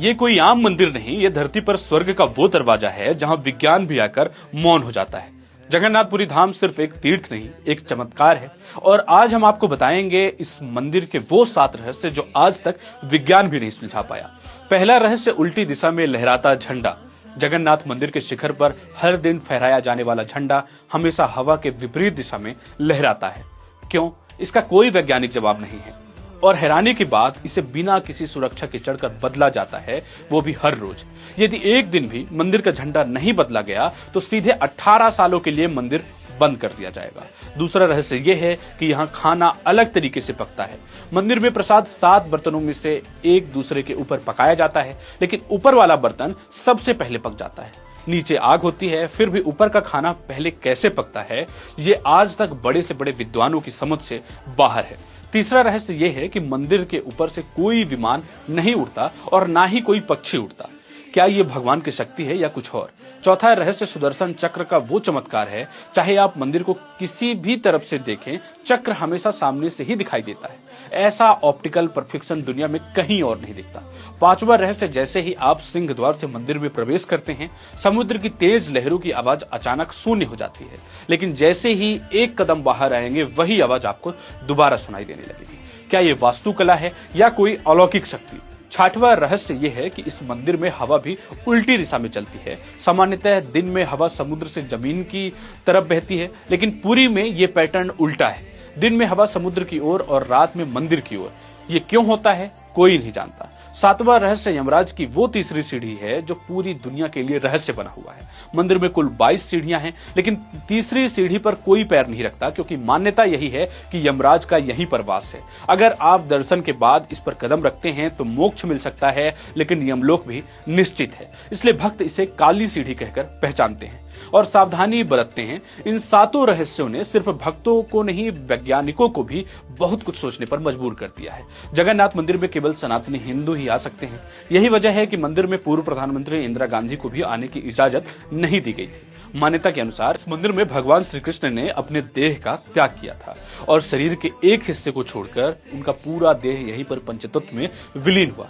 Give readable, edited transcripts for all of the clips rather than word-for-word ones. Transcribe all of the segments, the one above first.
ये कोई आम मंदिर नहीं, ये धरती पर स्वर्ग का वो दरवाजा है जहां विज्ञान भी आकर मौन हो जाता है। जगन्नाथपुरी धाम सिर्फ एक तीर्थ नहीं, एक चमत्कार है। और आज हम आपको बताएंगे इस मंदिर के वो 7 रहस्य जो आज तक विज्ञान भी नहीं सुलझा पाया। पहला रहस्य, उल्टी दिशा में लहराता झंडा। जगन्नाथ मंदिर के शिखर पर हर दिन फहराया जाने वाला झंडा हमेशा हवा के विपरीत दिशा में लहराता है। क्यों? इसका कोई वैज्ञानिक जवाब नहीं है। और हैरानी की बात, इसे बिना किसी सुरक्षा के चढ़कर बदला जाता है, वो भी हर रोज। यदि एक दिन भी मंदिर का झंडा नहीं बदला गया तो सीधे 18 सालों के लिए मंदिर बंद कर दिया जाएगा। दूसरा रहस्य ये है कि यहाँ खाना अलग तरीके से पकता है। मंदिर में प्रसाद 7 बर्तनों में से एक दूसरे के ऊपर पकाया जाता है, लेकिन ऊपर वाला बर्तन सबसे पहले पक जाता है। नीचे आग होती है, फिर भी ऊपर का खाना पहले कैसे पकता है, ये आज तक बड़े से बड़े विद्वानों की समझ से बाहर है। तीसरा रहस्य यह है कि मंदिर के ऊपर से कोई विमान नहीं उड़ता और ना ही कोई पक्षी उड़ता। क्या ये भगवान की शक्ति है या कुछ और? चौथा रहस्य, सुदर्शन चक्र का वो चमत्कार है, चाहे आप मंदिर को किसी भी तरफ से देखें, चक्र हमेशा सामने से ही दिखाई देता है। ऐसा ऑप्टिकल परफेक्शन दुनिया में कहीं और नहीं दिखता। पांचवा रहस्य, जैसे ही आप सिंह द्वार से मंदिर में प्रवेश करते हैं, समुद्र की तेज लहरों की आवाज अचानक शून्य हो जाती है, लेकिन जैसे ही एक कदम बाहर आएंगे वही आवाज आपको दोबारा सुनाई देने लगेगी। क्या ये वास्तुकला है या कोई अलौकिक शक्ति? छठवां रहस्य यह है कि इस मंदिर में हवा भी उल्टी दिशा में चलती है। सामान्यतः दिन में हवा समुद्र से जमीन की तरफ बहती है, लेकिन पुरी में यह पैटर्न उल्टा है। दिन में हवा समुद्र की ओर और रात में मंदिर की ओर। ये क्यों होता है, कोई नहीं जानता। सातवां रहस्य, यमराज की वो तीसरी सीढ़ी है जो पूरी दुनिया के लिए रहस्य बना हुआ है। मंदिर में कुल 22 सीढ़ियां हैं, लेकिन तीसरी सीढ़ी पर कोई पैर नहीं रखता, क्योंकि मान्यता यही है कि यमराज का यहीं पर वास है। अगर आप दर्शन के बाद इस पर कदम रखते हैं तो मोक्ष मिल सकता है, लेकिन यमलोक भी निश्चित है। इसलिए भक्त इसे काली सीढ़ी कहकर पहचानते हैं और सावधानी बरतते हैं। इन 7 रहस्यों ने सिर्फ भक्तों को नहीं, वैज्ञानिकों को भी बहुत कुछ सोचने पर मजबूर कर दिया है। जगन्नाथ मंदिर में केवल सनातनी हिंदू ही आ सकते हैं। यही वजह है कि मंदिर में पूर्व प्रधानमंत्री इंदिरा गांधी को भी आने की इजाजत नहीं दी गई थी। मान्यता के अनुसार इस मंदिर में भगवान श्री कृष्ण ने अपने देह का त्याग किया था और शरीर के एक हिस्से को छोड़कर उनका पूरा देह यहीं पर पंचतत्व में विलीन हुआ।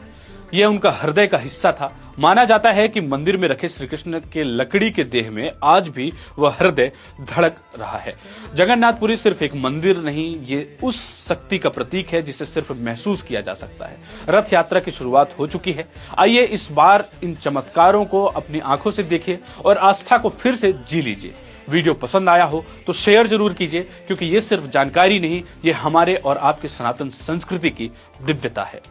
यह उनका हृदय का हिस्सा था। माना जाता है कि मंदिर में रखे श्री कृष्ण के लकड़ी के देह में आज भी वह हृदय धड़क रहा है। जगन्नाथपुरी सिर्फ एक मंदिर नहीं, ये उस शक्ति का प्रतीक है जिसे सिर्फ महसूस किया जा सकता है। रथ यात्रा की शुरुआत हो चुकी है। आइए इस बार इन चमत्कारों को अपनी आंखों से देखिए और आस्था को फिर से जी लीजिए। वीडियो पसंद आया हो तो शेयर जरूर कीजिए, क्योंकि ये सिर्फ जानकारी नहीं, ये हमारे और आपके सनातन संस्कृति की दिव्यता है।